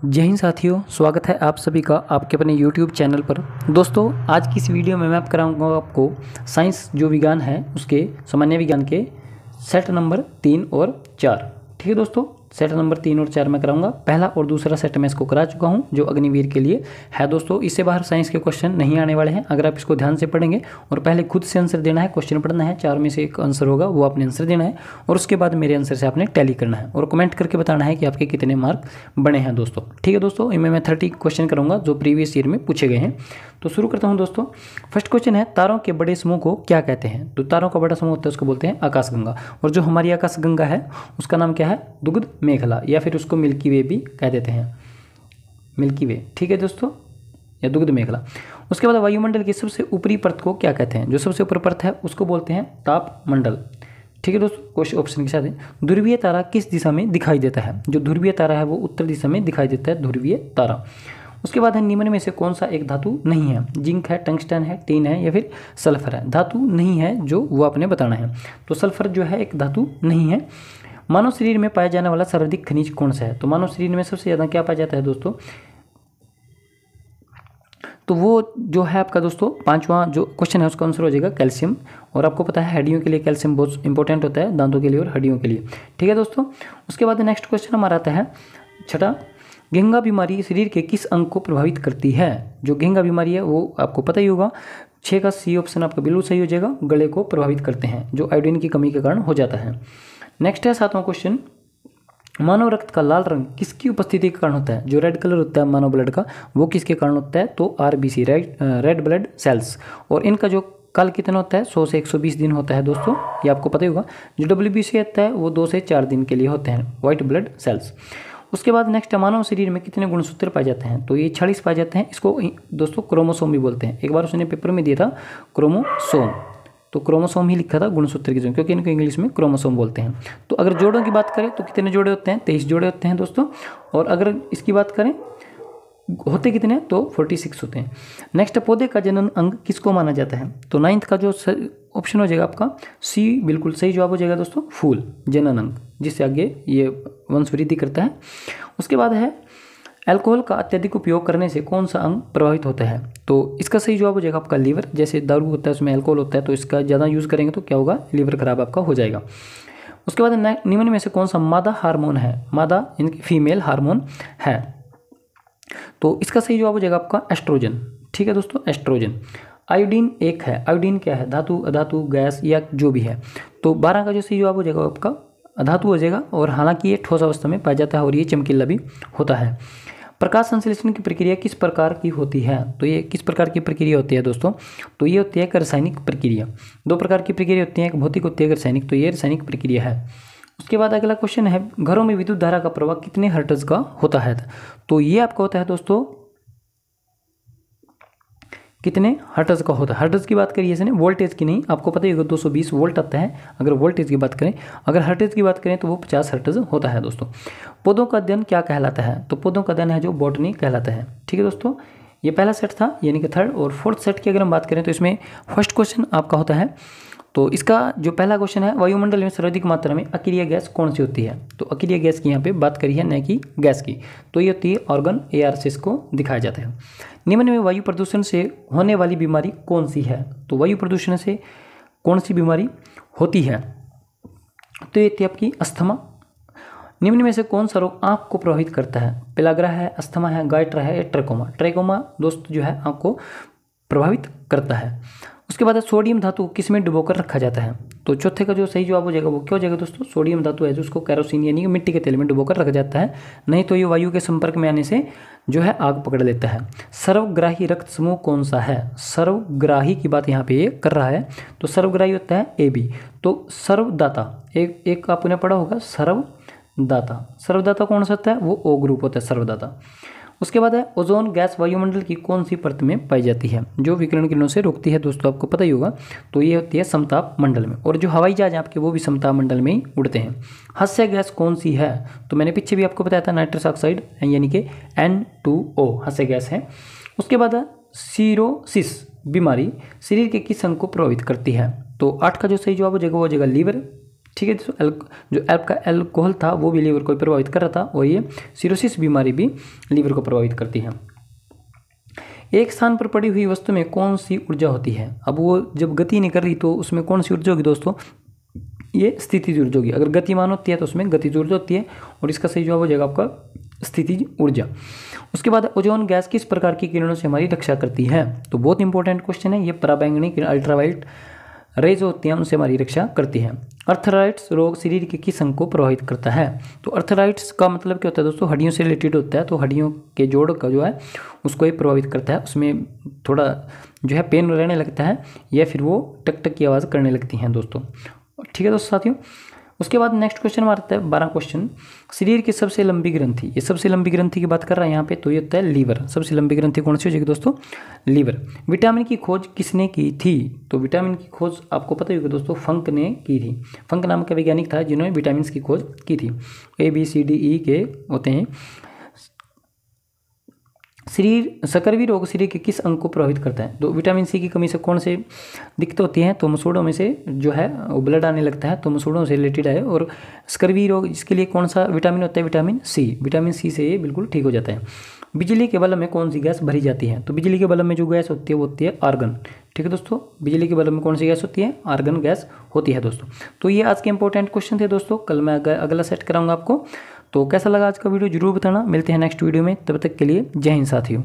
जय हिंद साथियों, स्वागत है आप सभी का आपके अपने YouTube चैनल पर। दोस्तों, आज की इस वीडियो में मैं कराऊंगा आपको साइंस जो विज्ञान है उसके सामान्य विज्ञान के सेट नंबर 3 और 4। ठीक है दोस्तों, सेट नंबर 3 और 4 मैं कराऊंगा। पहला और दूसरा सेट मैं इसको करा चुका हूं जो अग्निवीर के लिए है। दोस्तों, इससे बाहर साइंस के क्वेश्चन नहीं आने वाले हैं। अगर आप इसको ध्यान से पढ़ेंगे और पहले खुद से आंसर देना है, क्वेश्चन पढ़ना है, 4 में से एक आंसर होगा वो आपने आंसर देना है और उसके बाद मेरे आंसर से आपने टैली करना है और कमेंट करके बताना है कि आपके कितने मार्क बने हैं दोस्तों। ठीक है दोस्तों, इनमें मैं 30 क्वेश्चन करूँगा जो प्रीवियस ईयर में पूछे गए हैं। तो शुरू करता हूँ दोस्तों। फर्स्ट क्वेश्चन है, तारों के बड़े समूह को क्या कहते हैं? तो तारों का बड़ा समूह होता है उसको बोलते हैं आकाशगंगा। और जो हमारी आकाशगंगा है उसका नाम क्या है? दुग्ध मेखला, या फिर उसको मिल्की वे भी कह देते हैं, मिल्की वे। ठीक है दोस्तों, या दुग्ध मेखला। उसके बाद वायुमंडल की सबसे ऊपरी परत को क्या कहते हैं? जो सबसे ऊपर परत है उसको बोलते हैं तापमंडल। ठीक है दोस्तों, क्वेश्चन ऑप्शन के साथ है। ध्रुवीय तारा किस दिशा में दिखाई देता है? जो ध्रुवीय तारा है वो उत्तर दिशा में दिखाई देता है, ध्रुवीय तारा। उसके बाद है, निम्न में से कौन सा एक धातु नहीं है? जिंक है, टंगस्टन है, टीन है, या फिर सल्फर है? धातु नहीं है जो वो आपने बताना है। तो सल्फर जो है एक धातु नहीं है। मानव शरीर में पाया जाने वाला सर्वाधिक खनिज कौन सा है? तो मानव शरीर में सबसे ज़्यादा क्या पाया जाता है दोस्तों? तो वो जो है आपका दोस्तों 5वां जो क्वेश्चन है उसका आंसर हो जाएगा कैल्शियम। और आपको पता है हड्डियों के लिए कैल्शियम बहुत इंपॉर्टेंट होता है, दांतों के लिए और हड्डियों के लिए। ठीक है दोस्तों, उसके बाद नेक्स्ट क्वेश्चन हमारा आता है छठा, घेंघा बीमारी शरीर के किस अंग को प्रभावित करती है? जो घेंघा बीमारी है वो आपको पता ही होगा। 6 का सी ऑप्शन आपका बिल्कुल सही हो जाएगा। गले को प्रभावित करते हैं जो आयोडीन की कमी के कारण हो जाता है। नेक्स्ट है 7वां क्वेश्चन, मानव रक्त का लाल रंग किसकी उपस्थिति के कारण होता है? जो रेड कलर होता है मानव ब्लड का वो किसके कारण होता है? तो आरबीसी, रेड ब्लड सेल्स। और इनका जो काल कितना होता है? 100 से 120 दिन होता है दोस्तों, ये आपको पता ही होगा। जो डब्ल्यूबीसी होता है वो 2 से 4 दिन के लिए होते हैं, व्हाइट ब्लड सेल्स। उसके बाद नेक्स्ट, मानव शरीर में कितने गुणसूत्र पाए जाते हैं? तो ये 46 पाए जाते हैं। इसको दोस्तों क्रोमोसोम भी बोलते हैं। एक बार उसने पेपर में दिया था क्रोमोसोम, तो क्रोमोसोम ही लिखा था गुणसूत्र की जगह, क्योंकि इनको इंग्लिश में क्रोमोसोम बोलते हैं। तो अगर जोड़ों की बात करें तो कितने जोड़े होते हैं? 23 जोड़े होते हैं दोस्तों। और अगर इसकी बात करें होते कितने? तो 46 होते हैं। नेक्स्ट, पौधे का जनन अंग किसको माना जाता है? तो 9th का जो ऑप्शन हो जाएगा आपका सी, बिल्कुल सही जवाब हो जाएगा दोस्तों, फूल, जनन अंग, जिससे आगे ये वंशवृद्धि करता है। उसके बाद है, अल्कोहल का अत्यधिक उपयोग करने से कौन सा अंग प्रभावित होता है? तो इसका सही जवाब हो जाएगा आपका लीवर। जैसे दारू होता है उसमें अल्कोहल होता है, तो इसका ज़्यादा यूज़ करेंगे तो क्या होगा? लीवर खराब आपका हो जाएगा। उसके बाद निम्न में से कौन सा मादा हार्मोन है? मादा इनकी फीमेल हार्मोन है, तो इसका सही जवाब हो जाएगा आपका एस्ट्रोजन। ठीक है दोस्तों, एस्ट्रोजन। आयोडीन एक है। आयोडीन क्या है? धातु, अधातु, गैस या जो भी है। तो 12 का जो सही जवाब हो जाएगा आपका अधातु हो जाएगा। और हालांकि ये ठोस अवस्था में पाया जाता है और ये चमकीला भी होता है। प्रकाश संश्लेषण की प्रक्रिया किस प्रकार की होती है? तो ये किस प्रकार की प्रक्रिया होती है दोस्तों? तो ये होती है एक रासायनिक प्रक्रिया। 2 प्रकार की प्रक्रिया होती है, एक भौतिक होती है, एक रासायनिक। तो ये रासायनिक प्रक्रिया है। उसके बाद अगला क्वेश्चन है, घरों में विद्युत धारा का प्रवाह कितने हर्ट्ज का होता है? तो ये आपका होता है दोस्तों कितने हर्ट्ज का होता है? हर्ट्ज की बात करिए इसने, वोल्टेज की नहीं। आपको पता ही होगा 220 वोल्ट आता है अगर वोल्टेज की बात करें। अगर हर्ट्ज की बात करें तो वो 50 हर्ट्ज होता है दोस्तों। पौधों का अध्ययन क्या कहलाता है? तो पौधों का अध्ययन है जो बॉटनी कहलाता है। ठीक है दोस्तों, ये पहला सेट था, यानी कि थर्ड। और फोर्थ सेट की अगर हम बात करें तो इसमें फर्स्ट क्वेश्चन आपका होता है, तो इसका जो पहला क्वेश्चन है, वायुमंडल में सर्वाधिक मात्रा में अक्रिय गैस कौन सी होती है? तो अक्रिय गैस की यहाँ पे बात करी है, न कि गैस की। तो ये होती है ऑर्गन एयर से इसको दिखाया जाता है। निम्न में वायु प्रदूषण से होने वाली बीमारी कौन सी है? तो वायु प्रदूषण से कौन सी बीमारी होती है? तो ये थी आपकी अस्थमा। निम्न में से कौन सा रोग आँख को प्रभावित करता है? पेलाग्रा है, अस्थमा है, गाइट्रा है, ट्रैकोमा। ट्रैकोमा दोस्त जो है आँख को प्रभावित करता है। उसके बाद सोडियम धातु किस में डुबोकर रखा जाता है? तो चौथे का जो सही जवाब हो जाएगा वो क्या हो जाएगा दोस्तों? सोडियम धातु है जो उसको कैरोसिन यानी कि मिट्टी के तेल में डुबोकर रखा जाता है, नहीं तो ये वायु के संपर्क में आने से जो है आग पकड़ लेता है। सर्वग्राही रक्त समूह कौन सा है? सर्वग्राही की बात यहाँ पे ये कर रहा है, तो सर्वग्राही होता है AB। तो सर्वदाता एक आपने पढ़ा होगा, सर्वदाता। सर्वदाता कौन सा होता है? वो O ग्रुप होता है, सर्वदाता। उसके बाद है, ओजोन गैस वायुमंडल की कौन सी परत में पाई जाती है जो विकिरण किरणों से रोकती है? दोस्तों आपको पता ही होगा, तो ये होती है समताप मंडल में। और जो हवाई जहाज आपके वो भी समताप मंडल में ही उड़ते हैं। हास्य गैस कौन सी है? तो मैंने पीछे भी आपको बताया था, नाइट्रस ऑक्साइड यानी कि N2O हास्य गैस है। उसके बाद है, सीरोसिस बीमारी शरीर के किस अंग को प्रभावित करती है? तो 8 का जो सही जवाब हो जाएगा वो हो जाएगा लीवर। ठीक है दोस्तों। जो का अल्कोहल था वो भी लीवर को प्रभावित कर रहा था, और ये सिरोसिस बीमारी भी लीवर को प्रभावित करती है। एक स्थान पर पड़ी हुई वस्तु में कौन सी ऊर्जा होती है? अब वो जब गति नहीं कर रही तो उसमें कौन सी ऊर्जा होगी दोस्तों? ये स्थितिज ऊर्जा होगी। अगर गतिमान होती है तो उसमें गतिज ऊर्जा होती है, और इसका सही जवाब हो जाएगा आपका स्थितिज ऊर्जा। उसके बाद ओजोन गैस किस प्रकार की किरणों से हमारी रक्षा करती है? तो बहुत इंपॉर्टेंट क्वेश्चन है ये। पराबैंगनी किरण, अल्ट्रावायलेट रेज होती हैं, उनसे हमारी रक्षा करती है। अर्थराइट्स रोग शरीर के किस अंग को प्रभावित करता है? तो अर्थराइट्स का मतलब क्या होता है दोस्तों? हड्डियों से रिलेटेड होता है, तो हड्डियों के जोड़ का जो है उसको ये प्रभावित करता है। उसमें थोड़ा जो है पेन रहने लगता है, या फिर वो टक टक की आवाज़ करने लगती हैं दोस्तों। ठीक है दोस्तों साथियों। उसके बाद नेक्स्ट क्वेश्चन हमारा आता है 12 क्वेश्चन। शरीर की सबसे लंबी ग्रंथि, ये सबसे लंबी ग्रंथि की बात कर रहा है यहाँ पे, तो ये होता है लीवर। सबसे लंबी ग्रंथि कौन सी हो जाएगी दोस्तों? लीवर। विटामिन की खोज किसने की थी? तो विटामिन की खोज आपको पता ही होगा दोस्तों, फंक ने की थी। फंक नाम का वैज्ञानिक था जिन्होंने विटामिन की खोज की थी। ABCDE के होते हैं। शरीर सकरवी रोग शरीर के किस अंग को प्रभावित करता है? तो विटामिन सी की कमी से कौन से दिक्कत होती है? तो मसूड़ों में से जो है वो ब्लड आने लगता है, तो मसूड़ों से रिलेटेड है। और स्कर्वी रोग इसके लिए कौन सा विटामिन होता है? Vitamin C. विटामिन सी से ये बिल्कुल ठीक हो जाता है। बिजली के बल्ब में कौन सी गैस भरी जाती है? तो बिजली के बल्ब में जो गैस होती है वो होती है आर्गन। ठीक है दोस्तों, बिजली के बल्ब में कौन सी गैस होती है? आर्गन गैस होती है दोस्तों। तो ये आज के इंपॉर्टेंट क्वेश्चन थे दोस्तों। कल मैं अगला सेट कराऊंगा आपको। तो कैसा लगा आज का वीडियो जरूर बताना। मिलते हैं नेक्स्ट वीडियो में, तब तक के लिए जय हिंद साथियों।